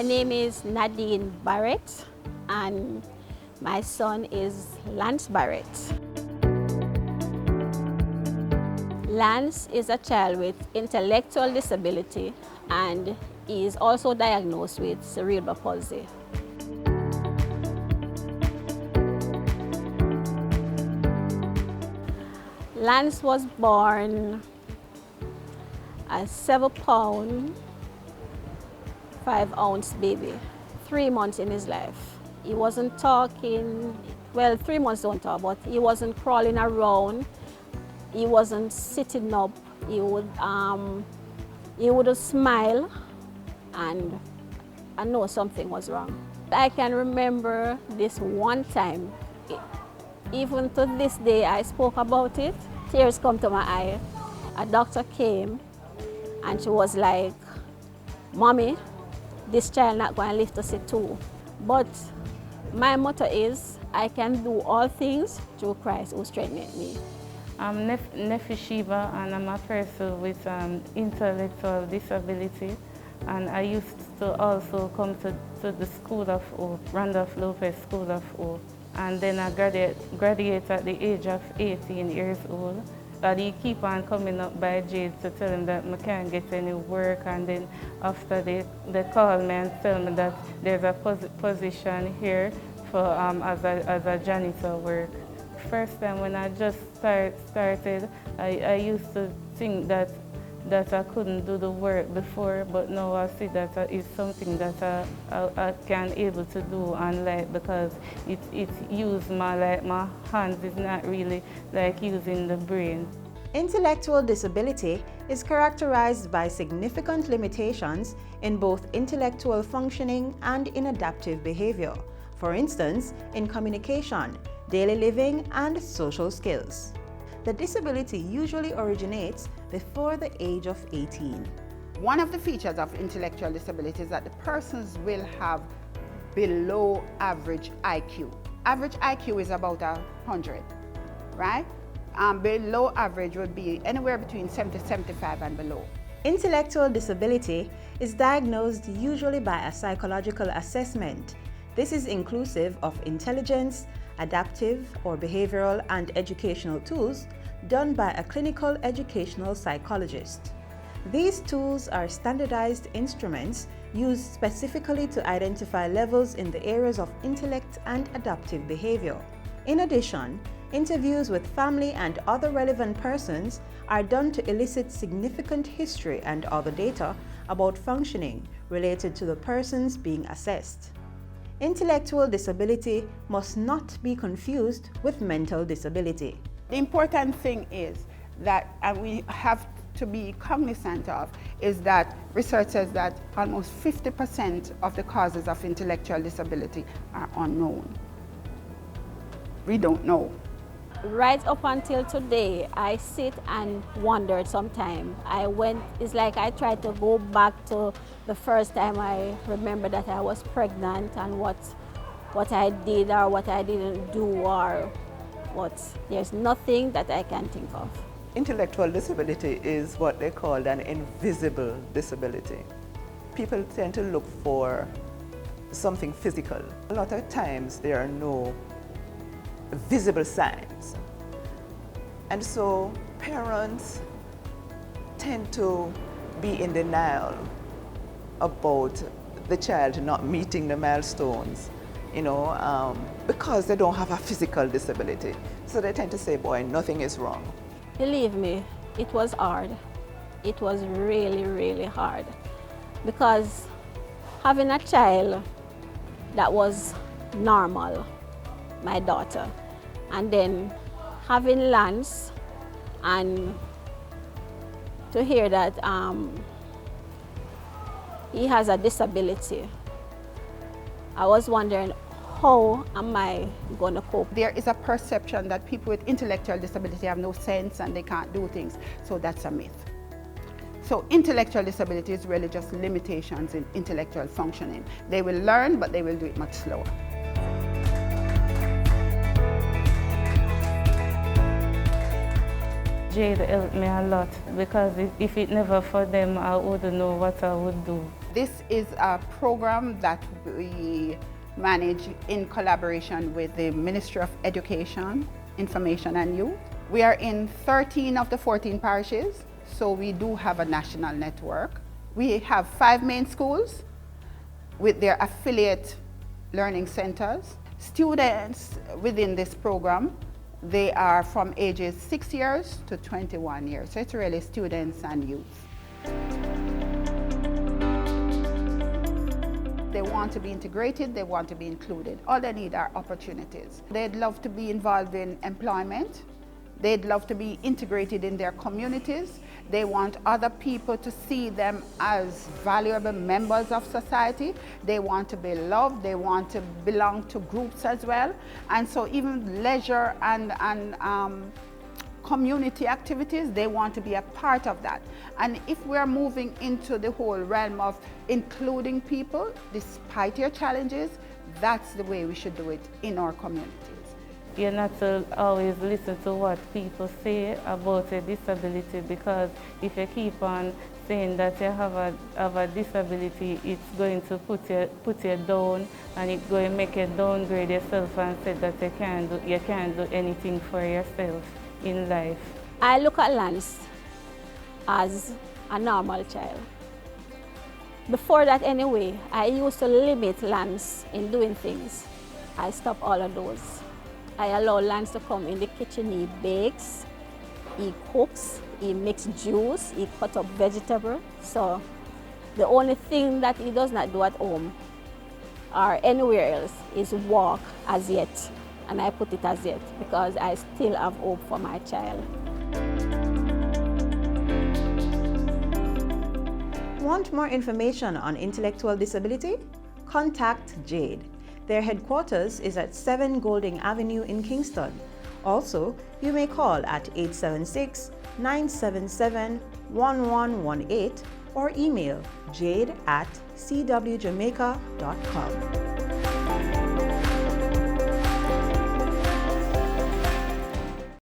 name is Nadine Barrett, and my son is Lance Barrett. Lance is a child with intellectual disability, and he is also diagnosed with cerebral palsy. Lance was born a 7-pound, 5-ounce baby, 3 months in his life. He wasn't talking, well, 3 months don't talk, but he wasn't crawling around, he wasn't sitting up, he would smile, and I know something was wrong. I can remember this one time, even to this day I spoke about it, tears come to my eye. A doctor came and she was like, "Mommy, this child not going to live to see 2. But my motto is, I can do all things through Christ who strengthens me. I'm Nefi Shiva, and I'm a person with intellectual disability. And I used to also come to the School of Hope, Randolph Lopez School of Hope. And then I graduated at the age of 18 years old. But he keep on coming up by Jade to tell him that I can't get any work, and then after they call me and tell me that there's a position here for as a janitor work. First time when I just started, I used to think that I couldn't do the work before, but now I see that it's something that I can able to do, and like, because it use my hands is not really like using the brain. Intellectual disability is characterized by significant limitations in both intellectual functioning and in adaptive behavior, for instance, in communication, daily living, and social skills. The disability usually originates before the age of 18. One of the features of intellectual disability is that the persons will have below average IQ. Average IQ is about 100, right? Below average would be anywhere between 70 to 75 and below. Intellectual disability is diagnosed usually by a psychological assessment. This is inclusive of intelligence, adaptive or behavioral and educational tools done by a clinical educational psychologist. These tools are standardized instruments used specifically to identify levels in the areas of intellect and adaptive behavior. In addition, interviews with family and other relevant persons are done to elicit significant history and other data about functioning related to the persons being assessed. Intellectual disability must not be confused with mental disability. The important thing is that, and we have to be cognizant of, is that research says that almost 50% of the causes of intellectual disability are unknown. We don't know. Right up until today, I sit and wondered sometimes. It's like I tried to go back to the first time I remember that I was pregnant and what I did or what I didn't do, or what. There's nothing that I can think of. Intellectual disability is what they call an invisible disability. People tend to look for something physical. A lot of times there are no visible signs. And so parents tend to be in denial about the child not meeting the milestones, because they don't have a physical disability. So they tend to say, boy, nothing is wrong. Believe me, it was hard. It was really, really hard. Because having a child that was normal, my daughter, and then having Lance, and to hear that he has a disability, I was wondering, how am I going to cope? There is a perception that people with intellectual disability have no sense and they can't do things, so that's a myth. So intellectual disability is really just limitations in intellectual functioning. They will learn, but they will do it much slower. Jade helped me a lot, because if it never for them, I wouldn't know what I would do. This is a program that we manage in collaboration with the Ministry of Education, Information and Youth. We are in 13 of the 14 parishes, so we do have a national network. We have 5 main schools with their affiliate learning centers. Students within this program, they are from ages 6 years to 21 years. So it's really students and youth. They want to be integrated, they want to be included. All they need are opportunities. They'd love to be involved in employment. They'd love to be integrated in their communities. They want other people to see them as valuable members of society. They want to be loved. They want to belong to groups as well. And so even leisure and community activities, they want to be a part of that. And if we're moving into the whole realm of including people, despite their challenges, that's the way we should do it in our communities. You're not to always listen to what people say about a disability, because if you keep on saying that you have a disability, it's going to put you down, and it's going to make you downgrade yourself and say that you can't do anything for yourself in life. I look at Lance as a normal child. Before that anyway, I used to limit Lance in doing things. I stopped all of those. I allow Lance to come in the kitchen. He bakes, he cooks, he makes juice, he cuts up vegetables. So the only thing that he does not do at home or anywhere else is walk as yet. And I put it as yet because I still have hope for my child. Want more information on intellectual disability? Contact JADE. Their headquarters is at 7 Golding Avenue in Kingston. Also, you may call at 876-977-1118 or email jade@cwjamaica.com.